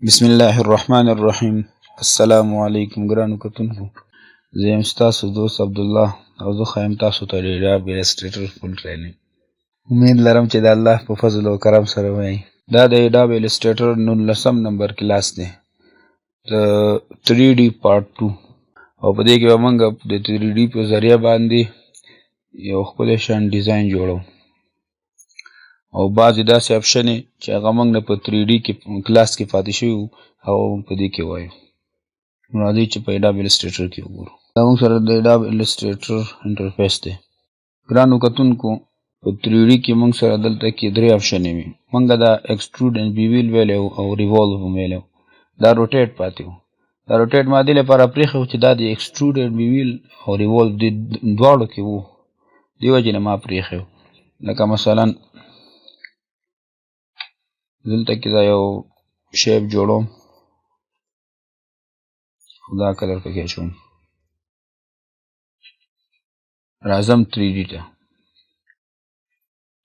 بسم الله الرحمن الرحیم. السلام علیکم ګرانو کتونکو، زه یم ستاسو دوست عبدالله او زه ښایم تاسو ته Adobe Illustrator فل ټریننګ. امید لرم چې د الله په فضل او کرم سره وایي. دا د Adobe Illustrator 19 نمبر کلاس دی، د تريډي پارت 2، او په دې کې به موږ د تريډي په ذریعه باندې یو ښکلی شان ډیزاین جوړو، او بعضې داسې اپشنې چې هغه موږ نه په 3D کې کلاس کې پاتې شوي وو هغه هم په دې کې وایو. نو راځئ چې په Adobe Illustrator کې وګورو. دا موږ سره د Adobe Illustrator انټرفیس دی. ګرانو کتونکو، په 3D کې موږ سره دلته کې درې اپشنې وي. موږ دا Extrude and Bevel ویلی او Revolve هم ویلی و. دا روټیټ پاتې و. دا روټیټ ما دې لپاره پرېښی و چې دا د Extrude and Bevel او Revolve د دواړو کې و، دې وجې نه ما پرېښی و. لکه مثلا دلته کې دا یو شیپ جوړوم، دا کلر پکې اچوم. راځم 3D ته.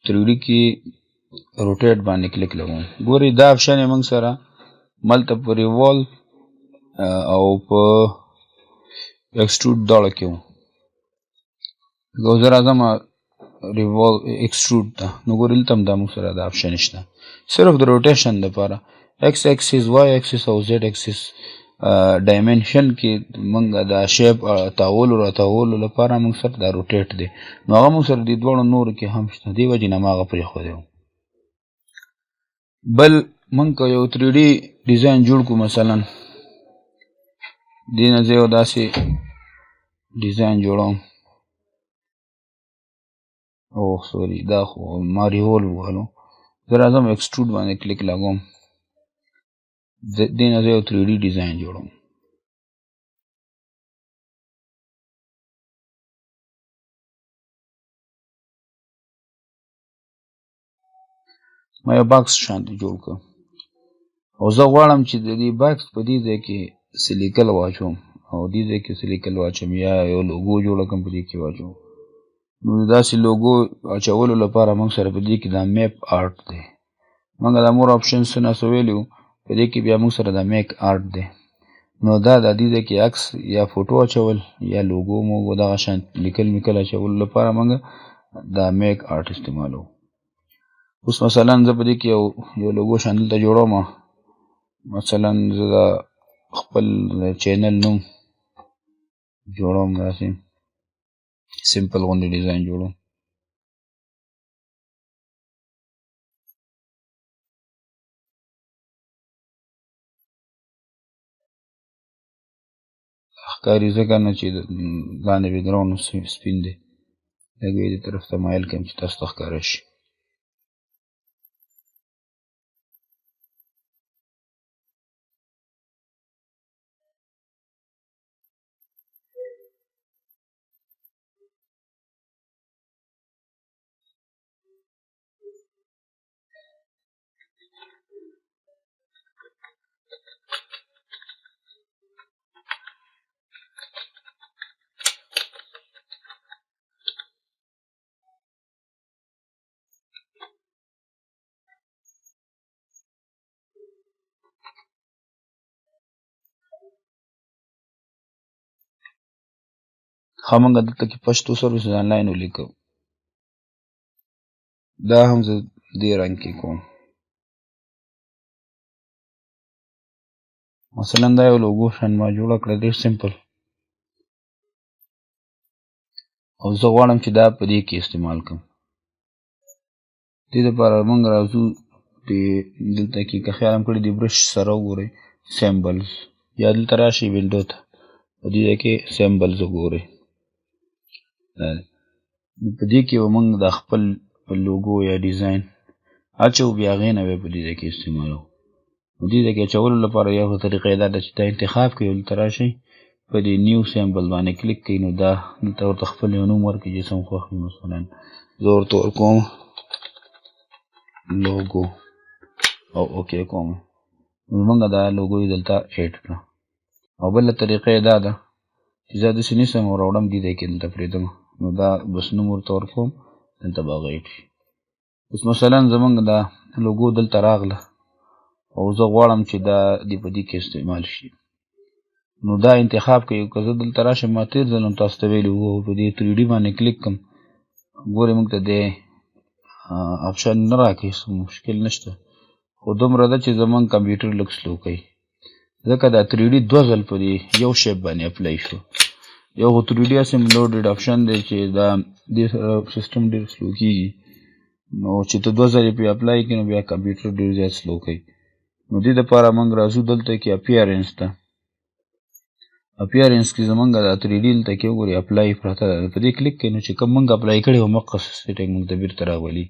3D کې روټیټ باندې کلیک لګوم. ګورئ دا اپشن یې موږ سره ملته په ریوالو او په ایکسټروډ دواړه کې و. نو زه راځم ریوالو ایکسټروډ ته. نو ګورئ دلته هم دا موږ سره دا اپشن شته، صرف د روټیشن لپاره. ایکس اکسیس، واي اکسیس او زیډ اکسیس ډایمنشن کې موږ دا شیپ تاولو راتاولو لپاره موږ سره دا روټیټ دی. نو هغه موږ سره د دواړو نورو کې هم شته، دې وجې نه ما هغه پرېښودی و. بل موږ که یو 3D ډیزاین جوړ کړو، مثلا دې نه زه یو داسې ډیزاین جوړوم. اوه سوري، دا خو ما ریول ووهلو. زه راځم ایکسټروډ باندې کلیک لګوم. دې نه زه یو 3D ډیزاین جوړوم. ما یو باکس شانتې جوړ کړ، او زه غواړم چې د دې باکس په دې ځای کې سلیکل واچوم، او دې ځای کې سلیکل واچوم، یا یو لوګو جوړه کړم په دې کې واچوم. نو داسې لوګو اچولو لپاره موږ سره په دې کې دا میپ آرټ دی. موږ دا مور آپشنز څه ناسو ویلي وو، په دې کې بیا موږ سره دا میک آرټ دی. نو دا د دې ځای کې عکس یا فوټو اچول یا لوګو موږ دغه شان لیکل میکل اچولو لپاره موږ دا میک آرټ استعمالو. اوس مثلا زه په دې کې یو لوګو شان دلته جوړوم. مثلا زه دا خپل چینل نوم جوړوم، داسې سمپل غوندې ډیزاین جوړوم. ښکاري ځکه نه چې لاندې بیکګراونډ سپین دی، لږ یې دې طرف ته مایل کړم چې تاسو ته ښکاره شي. ښه، موږ دلته کې پشتو سروسز آنلاین ولیکو. دا هم زه دې رنګ کې کوم. مثلا دا یو لوګو شان ما جوړه کړه، ډېر سمپل، او زه غواړم چې دا په دې کې استعمال کړم. دې دپاره موږ راځو دلته کې که خیال هم کړي د برش سره وګورئ سیمبلز، یا دلته راشئ وینډو ته، په دې ځای کې سیمبلز وګورئ. په دې کې به موږ د خپل لوګو یا ډیزاین اچو، بیا هغې نه به په دې ځای کې استعمالو. نو دې ځای کې اچولو لپاره یو طریقه یې دا ده چې دا انتخاب کړئ، دلته راشئ په دې نیو سیمبل باندې کلیک کړئ. نو دا دلته ورته خپل یو نوم ورکړئ چې څه مو خوښ وي. مثلا زه ورته ورکوم لوګو او اوکې کوم. نو موږ دا لوګو یې دلته ایډ کړه. او بله طریقه یې دا ده چې زه داسې نیسم او راوړم دې ځای کې دلته پرېږدم. نو دا بس نوم ورته ورکوم، دلته به هغه ایډ شي. اوس مثلا زموږ دا لوګو دلته راغله، او زه غواړم چې دا دې په دې کې استعمال شي. نو دا انتخاب کوي که زه دلته راشم ما تېر ځل هم تاسو ته ویلي وو په دې 3D باندې کلیک کړم ګورې موږ ته دې آپشن نه راکوي څه مشکل نشته خو دومره ده چې زمونږ کمپیوټر لږ سلو کوي ځکه دا 3D 2 ځل په دې یو شیپ باندې اپلای شو. یو خو 3D اسم لوډډ آپشن دی چې دا دې سیسټم ډېر سلو کېږي نو چې ته 2 ځلې پرې اپلای کړې نو بیا کمپیوټر ډېر زیات سلو کوي. نو دې دپاره موږ راځو دلته کې اپیرنس ته اپیرنس کې زمونږ دا 3D دلته کې وګورئ اپلای پرته ده په دې کلیک کوئ نو چې کوم موږ اپلای کړی وو مقص سیټنګ موږ ته بیرته راولي.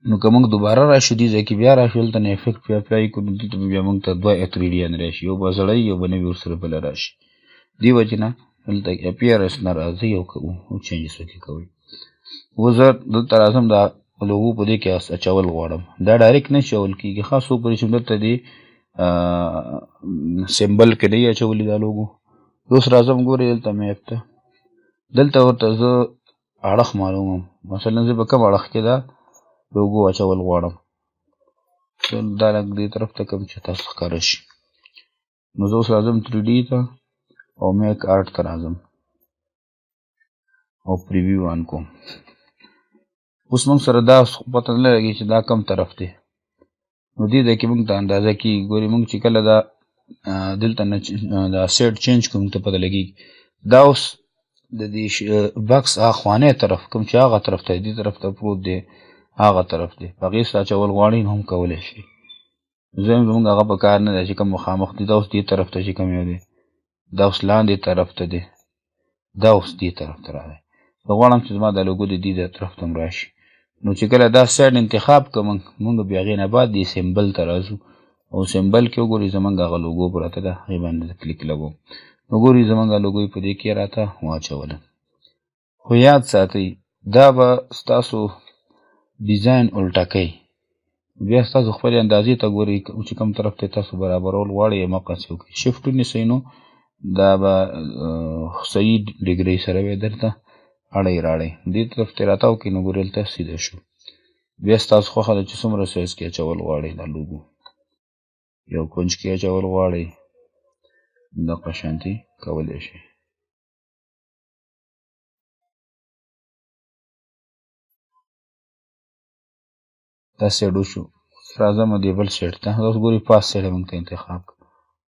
نو که موږ دوباره راشو دې ځای کې بیا راشو دلته نه افیکټ پې اپلای کړو نو دلته بیا موږ ته 2 3D راشي یو به زړی یو به نوي ورسره بله راشي. دې وجې نه دلته اپیرنس نه راځئ او چینجز پکې کوئ. اوس زه دلته راځم دا لوګو په دې کې اچول غواړم دا ډایرکټ نه اچول کېږي ښه څو پورې چې دلته دې سمبل کې دی اچولي دا لوګو. اوس راځم ګورئ دلته میپ ته دلته ورته زه اړخ معلوموم مثلا زه به کوم اړخ کې دا لوګو اچول غواړم دا لږ دې طرف ته کوم چې تاسو ښکاره شي. نو زه اوس راځم 3D ته او میک آرټ ته راځم او پریویو آن کوم. اوس موږ سره دا پته نه لګي چې دا کم طرف دی نو دې ځای کې موږ ته اندازه کېږي ګورې موږ چې کله دا دلته نه دا سیټ چینج کوو موږ ته پته لګېږي دا اوس د دې بکس اخوانی طرف کوم چې هغه طرف ته دې طرف ته پروت دی هغه طرف دی په هغې سره اچول غواړئ نو هم کولی شي. زه هم زموږ هغه په کار نه دی چې کوم مخامخ دی دا اوس دې طرف ته چې کوم یو دی دا اوس لاندې طرف ته دی دا اوس دې طرف ته راغی. زه غواړم چې زما دا لوګو د دې طرف ته هم راشي نو چې کله دا سایډ انتخاب کوم موږ بیا هغې نه بعد دې سمبل ته راځو او سمبل کې وګورئ زموږ هغه لوګو پرته ده هغې باندې کلیک لګوم نو ګورئ زموږ لوګو یې په دې کې راته واچوله. خو یاد ساتئ دا به ستاسو ډیزاین الټه کوي بیا ستاسو خپلې اندازې ته ګورئ چې کوم طرف ته تاسو برابرول غواړئ مقص وکړئ شفټ ونیسئ نو دا به صحیح ډیګرۍ سره به درته اړی راړی دې طرف ته راتاو کړئ نو ګورئ هلته سیده شو. بیا ستاسو خوښه ده چې څومره سایز کې اچول غواړئ دا لوګو یو کونج کې اچول غواړئ دغه شانتې کولی شئ. دا سیډ وشو راځم دې بل سیډ ته اوس ګورئ پاس سیډ یې موږ ته انتخاب کړه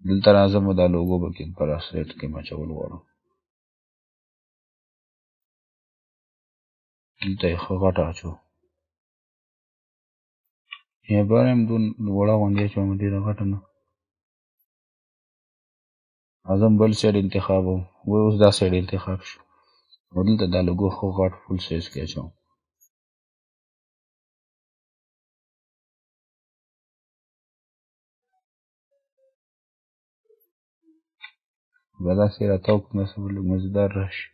دلته راځم دا لوګو به کې په سیډ کې م اچول غواړم دلته یې ښه غټه اچو یا بار هم دون وړه غوندې اچوم ډېره غټه نه راځم بل سیډ انتخابوم وایي اوس دا سیډ انتخاب شو او دلته دا لوګو ښه غټ فل سایز کې اچوم بیا داسې راتاو کړم داسې به لږ مزیدار راشي.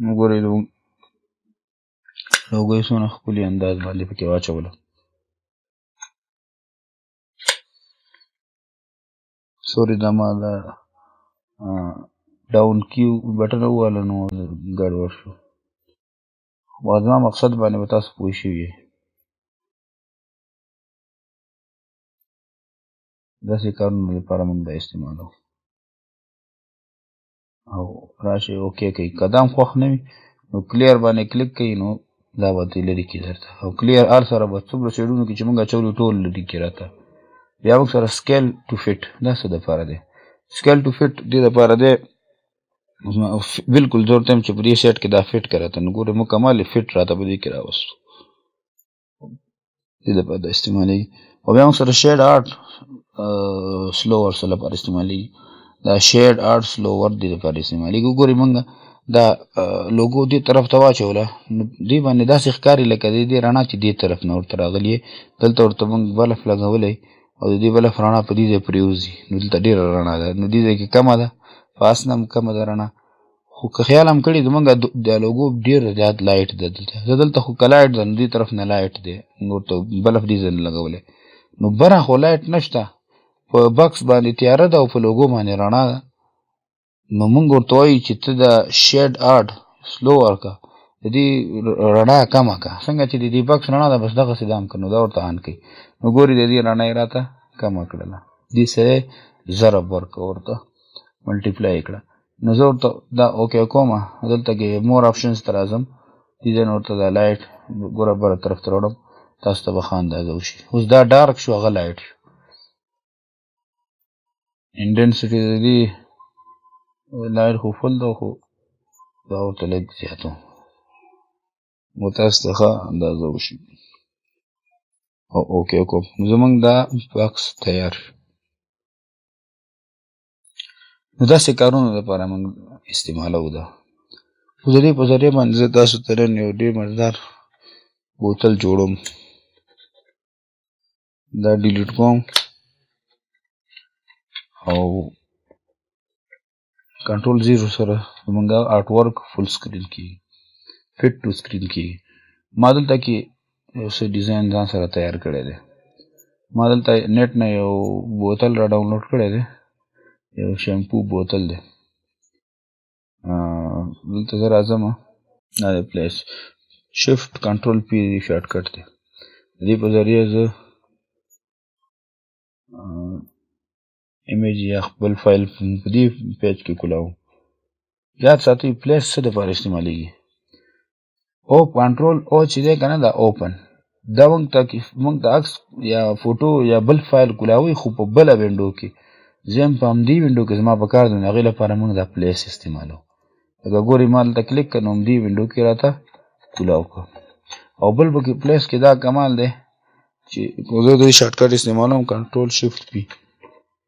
وګورئ لوګو یې څومره ښکلي انداز باندې پکې واچوله. سوري دا ما دا ډاون کیو بټن وواله نو ګډوډ شو خو زما مقصد باندې به تاسو پوه شوي داسې کارونو لپاره موږ دا استعمالوو او راشئ اوکې کوئ که دا هم خوښ نه وي نو کلیر باندې کلیک کوئ نو دا به ترې لرې کړي درته او کلیر آل سره به څومره سیډونو کې چې موږ اچولي ټول لرې کړي راته. بیا موږ سره سکیل ټو فټ دا څه دپاره دی سکیل ټو فټ دې دپاره دی بالکل زه ورته یم چې په دې سیټ کې دا فټ که راته نو ګورئ مکمل فټ راته په دې کې راوستو دې دپاره دا استعمالېږي. او بیا موږ سره شیډ آرټ سلوور څه لپاره استعمالېږي دا شیډ آرټ سلوور دې دپاره استعمالېږي. وګورئ موږ دا لوګو دې طرف ته واچوله نو دې باندې داسې ښکاري لکه د دې رڼا چې دې طرف نه ورته راغلې دلته ورته موږ بلف لګولی او د دې بلف رڼا په دې ځای پرېوځي نو دلته ډېره رڼا ده نو دې ځای کې کمه ده پاس نه هم کمه ده رڼا خو که خیال هم کړي زمونږ دا لوګو ډېر زیات لایټ ده دلته زه دلته خو که لایټ ده نو دې طرف نه لایټ دی ورته بلف دې ځای نه لګولی نو بره خو لایټ نشته په بکس باندې تیاره ده او په لوګو باندې رڼا ده نو موږ ورته وایو چې ته د شیډ آرټ سلو ورکه د دې رڼا کمه که څنګه چې د دې بکس رڼا ده بس دغسې دام که نو دا ورته آن کوي نو ګوري د دې رڼا یې راته کمه کړله دې سره ضرب ورکه ورته ملټیپلای کړه نو زه ورته دا اوکې کومه دلته کې مور آپشنز ته راځم ډیزاین ورته دا لایټ ګوره بله طرف ته راوړم تاسو ته به ښه اندازه وشي اوس دا ډارک شو هغه لایټ شو انټنسټي د دې لایټ خو فل ده خو دا ورته لږ زیات و نو تاسو ته ښه اندازه وشي او اوکې وکړم زموږ دا بکس تیار شو نو داسې کارونو لپاره موږ استعمالوو ده خو د دې په ذریعه باندې زه تاسو ته نن یو ډېر مزدار بوتل جوړوم دا ډیلیټ کوم او کنټرول 0 سره زموږ آرټ ورک فل سکرین کېږي فټ ټو سکرین کېږي ما دلته کې یو څه ډیزاین ځان سره تیار کړی دی ما دلته نیټ نه یو بوتل را ډاونلوډ کړی دی یو شیمپو بوتل دی دلته زه راځم دا دی پلیس شفټ کنټرول پی دی شارټ کټ دی د دې په ذریعه زه ایمیج یا خپل فایل په دې پیج کې کولاوم یاد ساتئ پلیس څه دپاره استعمالیږي او کنټرول او چې دی که نه دا اوپن دا موږ ته عکس یا فوټو یا بل فایل کولاوئ خو په بله وینډو کې زه هم په همدې وینډو کې زما په کار دی نو هغې لپاره موږ دا پلیس استعمالوو لکه ګورئ ما دلته کلیک کړه نو همدې وینډو کې راته کولاو کړه او بل پکې پلیس کې دا کمال دی چې زه د دې شارټ کټ استعمالوم کنټرول شفټ پی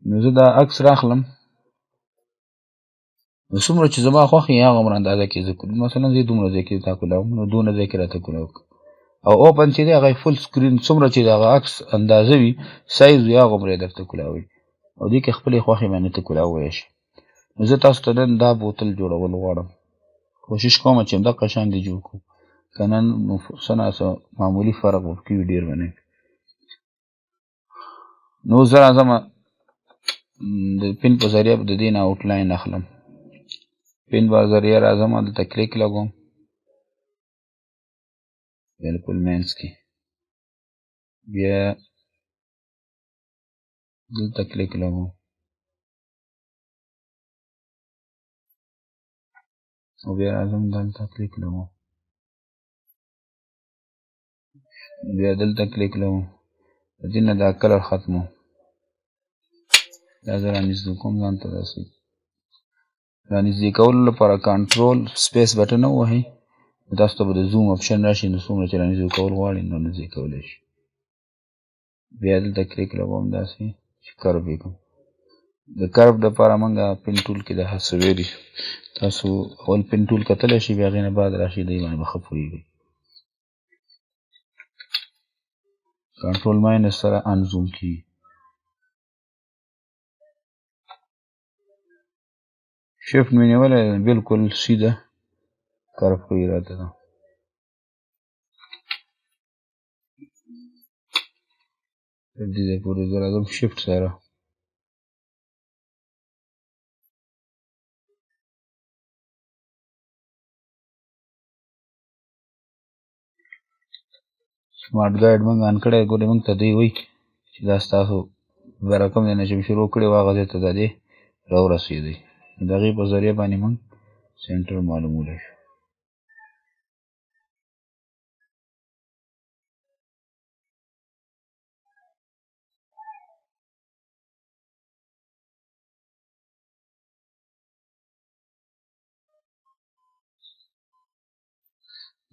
نو زه دا عکس راخلم نو څومره چې زما خوښ وي هغومره اندازه کې زه مثلا زه دومره ځای کې تا کولاوم نو دونه ځای کې راته کولاو او اوپن چې دی هغه فل سکرین څومره چې د هغه عکس اندازه وي سایز وي هغومره یې درته کولاوي او دې کې خپلې خوښې باندې ته کولاولی شي نو زه تاسو ته نن دا بوتل جوړول غواړم کوشش کوم چې همدغه شان دې جوړ کړو که نن نو څه ناڅه معمولي فرق به پکې وي ډېر به نه نو زه راځم د پین په ذریعه د دې نه آوټلاین اخلم پین په ذریعه راځم دلته کلیک لګوم بالکل مینس کې بیا دلته کلیک لګوم او بیا راځم دلته کلیک لګوم بیا دلته کلیک لګوم د دې نه دا کلر ختموم دا زه رانږدې کوم ځان ته داسې رانږدې کولو لپاره کنټرول سپیس بټن ووهئ تاسو ته به د زوم اپشن راشي نو څومره چې رانږدې کول غواړئ نو نږدې کولی شي بیا دلته کلیک لګوم داسې چې کرب یې کړم د کرب دپاره موږ پین ټول کې دا هڅه ویلي تاسو اول پین ټول کتلی شي بیا هغې نه بعد راشي دی باندې به ښه پوهېږئ کنټرول ماینس سره انزوم کېږي شفټ مې نیولی بالکل سیده کرب کوي راته ده تر دې ځای پورې زه راځم شفټ سره سمارټ ګایډ موږ آن کړی ګورې موږ ته دوی وایي چې دا ستاسو به رقم دی نه چې مې شروع کړی و هغه ځای ته دا دی راورسېدی د هغې په ذریعه باندې موږ سینټر معلومولی شو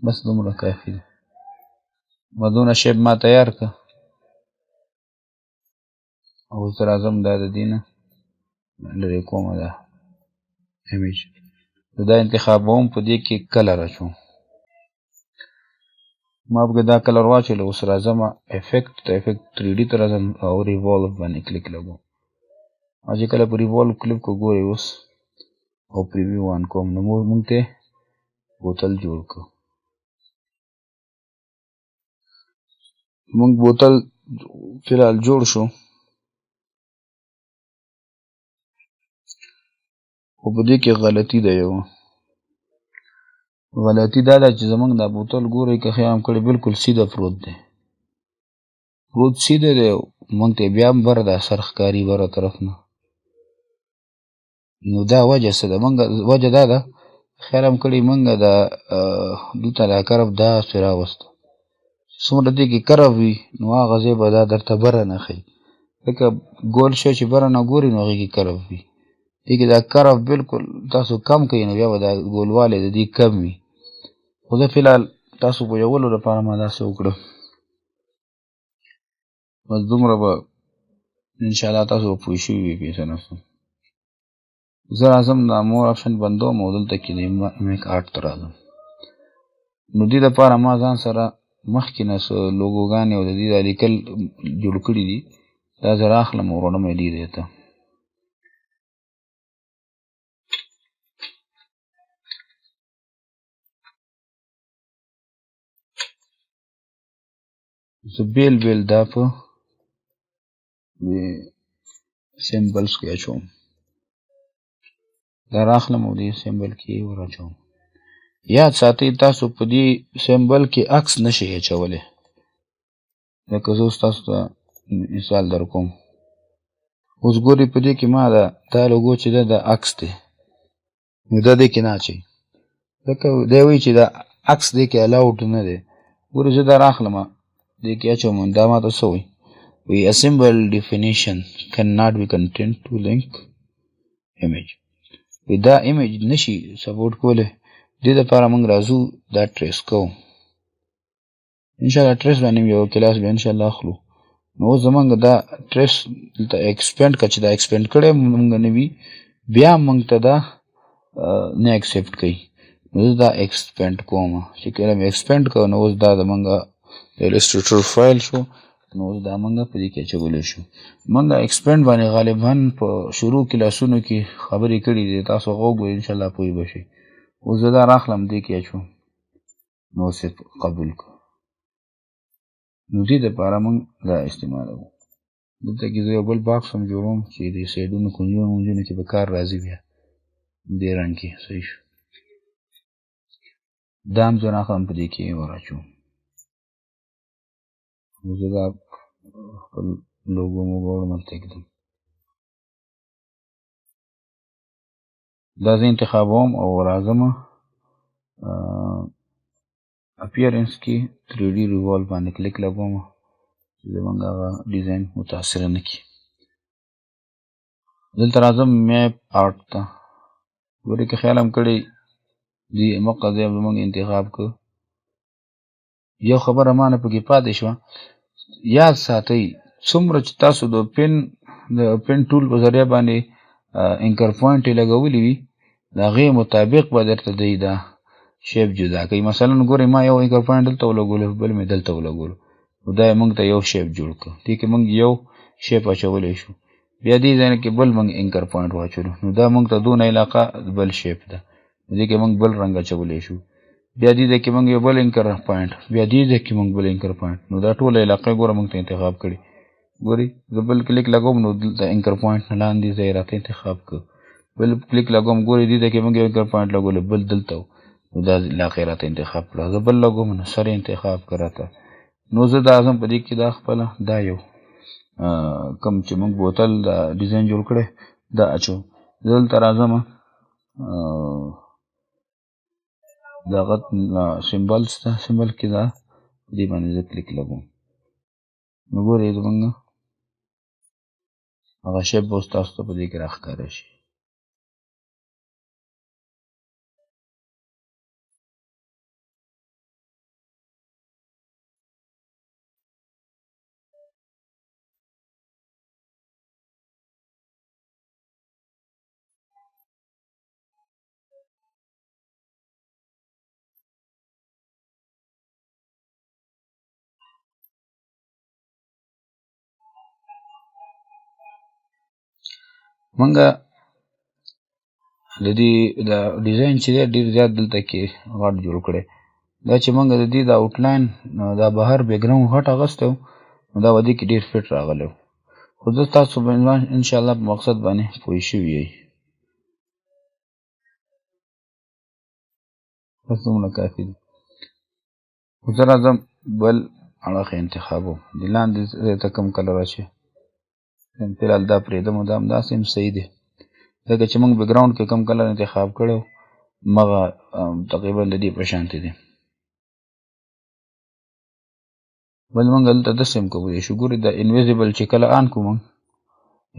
بس دومره کافي دی ما دونه شیپ ما تیار که او زه راځم دا د دې نه لرې کومه دا امیج دا انتخابوم په دې کې کلر اچوم ما پکې دا کلر واچولی اوس راځم افیکټ ته افیکټ تريډي ته راځم او ریوالو باندې کلیک لګوم او چې کله په ریوالو کلیک کو ګورئ اوس او پریویو آن کوم نو موږ ته بوتل جوړ کړو موږ بوتل فلحال جوړ شو خو په دې کې غلطي ده یو غلطي دا ده چې زمونږ دا بوتل ګورئ که خیام کړی بالکل سیده پروت دی پروت سیده دی مونږ ته بیا هم بره دا سر ښکاري بره طرف نه نو دا وجه څه ده وجه دا ده خیال هم کړی مونږ دا دلته دا کرف داسې راوسته څومره دې کې کرف وي نو هغه ځای به دا درته بره نه ښیي لکه ګول شی چې بره نه ګوري نو هغې کې کرف وي دې کې دا کرف بالکل تاسو کم کوئ نو بیا به دا ګولوالی د دې کم وي خو زه فلحال تاسو پوهولو لپاره ما داسې وکړه بس دومره به انشاءالله تاسو به پوه شوي وي پې څه نسته زه راځم دا مور آپشن بندوم او دلته کې د میک آرټ ته راځم نو دې دپاره ما ځان سره مخکې نه څه لوګوګانې او د دې دا لیکل جوړ کړي دي دا زه راخلم او وروړم یې دې ته زه بیل بیل دا په سیمبلز کې اچوم دا راخلم او دې سیمبل کې ور اچوم یاد ساتئ تاسو په دې سیمبل کې عکس نشئ اچولی لکه زه اوس تاسو ته مثال در کوم اوس ګورئ په دې کې ما دا لوګو چې ده دا عکس دی نو دا دې کې نه اچئ ځکه دی وایي چې دا عکس دې کې الاوډ نه دی ګورئ زه دا راخلم دې کې اچوم دا ما ته څه وایي وایي a symbol definition cannot be content to link image دا ایمیج نشي سپورټ کولی دې دپاره موږ راځو دا ټریس کوو انشاءالله ټریس باندې یو کلاس بیا انشاءالله اخلو نو اوس زمونږ دا ټریس دلته ایکسپینډ که چې دا ایکسپینډ کړی موږ نه وي بیا موږ ته دا نه ایکسپټ کوي نو زه دا ایکسپینډ کوم چې کله مې ایکسپینډ کوو نو اوس دا زمونږ د السټریټر فایل شو نو اوس دا موږ په دې کې اچولی شو موږ ایکسپینډ باندې غالبا په شروع کلاسونو کې خبرې کړي دي تاسو هغه وګورئ انشاءالله پوه به شئ اوس زه دا راخلم دې کې اچوم نو اوس قبول کړو نو دې دپاره موږ دا استعمالوو دلته کې زه یو بل باکس هم جوړوم چې د سایډونو کونجونو کې به کار راځي بیا دې رنګ کې صحیح شو دا هم زه راخلم په دې کې ور اچوم زه دا خپل لوګو موګو ورته ږدم دا زه انتخابوم او راځم اپیرنس کې 3D ریوالو باندې کلیک لګوم چې زمونږ هغه ډیزاین متاثره نه کړي دلته راځم میپ آرټ ته ګورئ که خیال هم کړی دې مقه ځای زمونږ انتخاب کړ یو خبره مانه پکې پاتې شوه یاد ساتئ څومره چې تاسو د پن ټول په ذریعه باندې انکر پوینټ یې لګولی وي د هغې مطابق به درته دی دا شیپ جدا کوي مثلا ګورئ ما یو انکر پوینټ دلته ولګولو بل مې دلته ولګولو نو دا یې موږ ته یو شیپ جوړ کړو دې کې موږ یو شیپ اچولی شو بیا دې ځای کې بل موږ انکر پوینټ واچولو نو دا موږ ته دونه علاقه بل شیپ ده دې کې موږ بل رنګ اچولی شو بیا دې ځای کې موږ یو بل انکر پوینټ بیا دې ځای کې موږ بل انکر پوینټ نو دا ټوله علاقه ګوره موږ ته انتخاب کړي ګورئ زه بل کلیک لګوم نو دلته انکر پوینټ نه لاندې ځای راته انتخاب کړو بل کلیک لګوم ګورئ دې ځای کې موږ یو انکر پوینټ لګولو بل دلته نو دا علاقه راته انتخاب کړه زه بل لګوم نو سر انتخاب کړه راته نو زه دا اعظم په دې کې دا خپله دا یو کوم چې موږ بوتل دا ډیزاین جوړ کړی دا اچو زه دلته راځم دغه سیمبلز ته سیمبل کې دا دې باندې زه کلیک لګوم نو ګورئ زمونږ هغه شیپ به اوس تاسو ته په دې کې راښکاره شي منګه د دې دا ډیزاین چې دی ډېر زیات دلته کې غټ جوړ کړی دا چې منګه د دې دا آوټلاین دا بهر بیکګراوند غټ اغوستی و نو دا به دې کې ډېر فټ راغلی و خو زه تاسو انشاءالله په مقصد باندې پوه شوي یئ بس دومره کافي دي. خو زه راځم بل اړخ انتخابوم. د لاندې ځای ته کوم کلر اچوي؟ فلحال دا پرېږدم او دا همداسې هم صحیح دی، ځکه چې موږ بیکګراونډ کې کوم کلر انتخاب کړی و همغه تقریبا د دې په شانتې دی. بل موږ دلته داسې هم کولی شو، ګورئ دا انویزیبل چې کله آن کړو موږ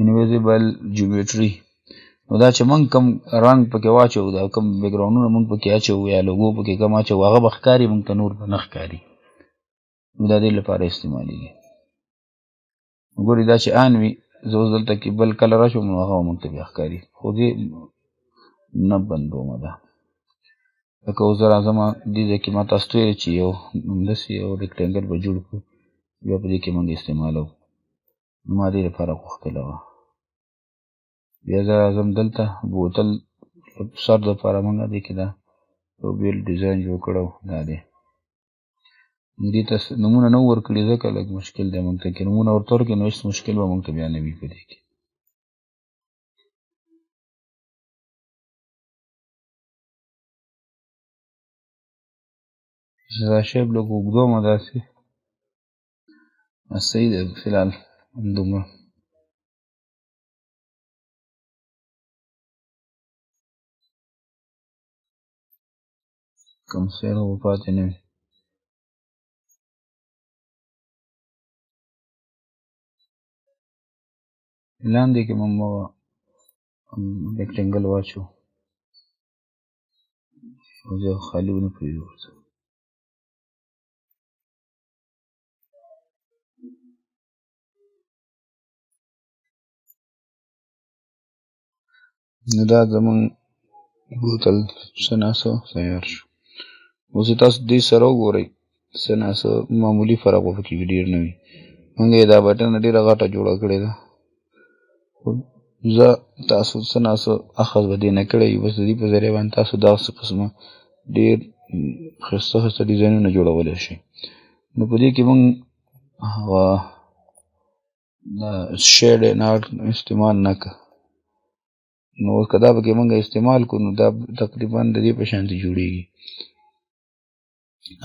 انویزیبل جیومټري، نو دا چې موږ کوم رنګ پکې واچوو، دا کوم بیکګراونډونه موږ پکې اچوو یا لوګو پکې کوم اچوو هغه به ښکاري، موږ ته نور به نه ښکاري. نو دا دې لپاره استعمالیږي. ګورئ دا چې آن وي، زه اوس دلته کې بل کلر اچوم نو هغه به موږ ته بیا ښکاري، خو دې نه بندومه ده. لکه اوس زه راځم دې ځای کې ما تاسو ته ویلي چې یو همداسې یو ریکټینګل به جوړ کړو، بیا په دې کې موږ استعمالوو. نو ما دې لپاره غوښتله وه. بیا زه راځم دلته بوتل سر دپاره موږ دې کې دا یو بیل ډیزاین جوړ کړی و، دا دی. دې ته نومونه نه ورکړي ځکه لږ مشکل دی موږ ته کې نومونه ورته ورکړي نو هېڅ مشکل به موږ ته بیا نه وي په دې کې. دا شیپ لږ اوږدومه داسې صحیح دی فلحال همدومره. کوم سیر به پاتې نه وي. لاندې کې موږ ریکټینګل واچو او زه خالي ونه پرېږدو ورته. نو دا زموږ بوتل څه ناڅه تیار شو. اوس یې تاسو دې سره وګورئ، څه ناڅه معمولي فرق به پکې ډېر نه وي. موږ یې دا بټنه ډېره غټه جوړه کړې ده، خو زه تاسو څه ناڅه اخذ به دې نه کړی وي، بس د دې په ذریعه باندې تاسو داسې قسمه ډېر ښایسته ښایسته ډیزاینونه جوړولی شئ. نو په دې کې موږ هغه شیډ اینډ آرټ استعمال نه که، نو اوس که دا پکې موږ استعمال کړو نو دا تقریبا د دې په شانتې جوړېږي.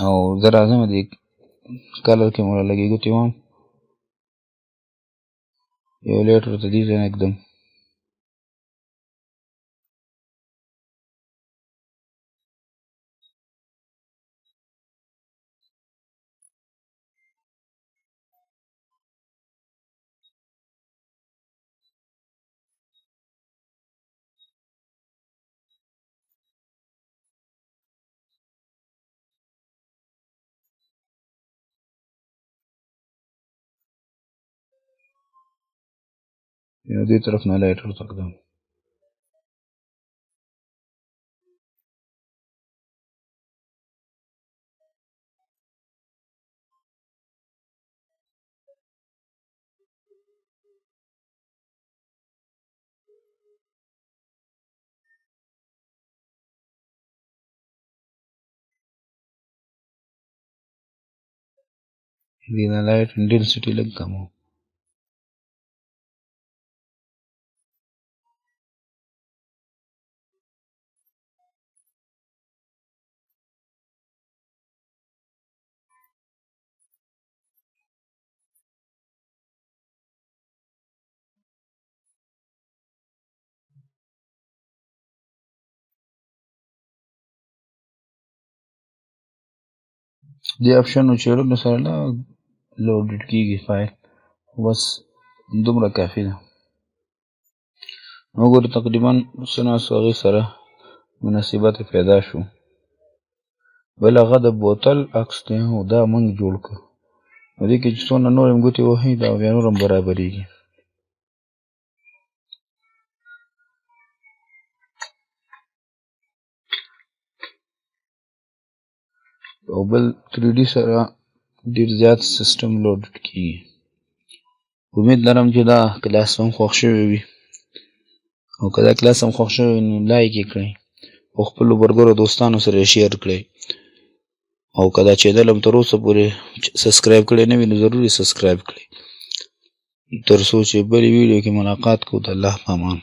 او زه راځم دې کلر کې مو رالګې ګوتې وایم، یو لیټ ورته دې ځای نه ږدم. یو دې طرف نه لایټ ورته ږدم. دې نه لایټ انټنسټي لږ کموم. دې آپشن وچېړلو سره نه لوډډ کېږي فایل، بس دومره کافي ده. وګورئ تقریبا څه ناڅه هغې سره مناسبت پیدا شو. بل هغه د بوتل عکس دی او دا موږ جوړ کړو. په دې کې چې څونه نور هم ګوتې وهي دا بیا نور هم برابرېږي. او بل تريډي سره ډېر زیات سیسټم لوډ کېږي. امید لرم چې دا کلاس هم خوښ شوی وي، او که دا کلاس هم خوښ شوی نو لایک یې کړئ او خپلو ملګرو دوستانو سره یې شیر کړئ. او که دا چینل هم تر اوسه پورې سبسکرایب کړی نه وي نو ضروري سبسکرایب کړئ، تر څو چې بلې ویډیو کې ملاقات کوو. د الله په امان.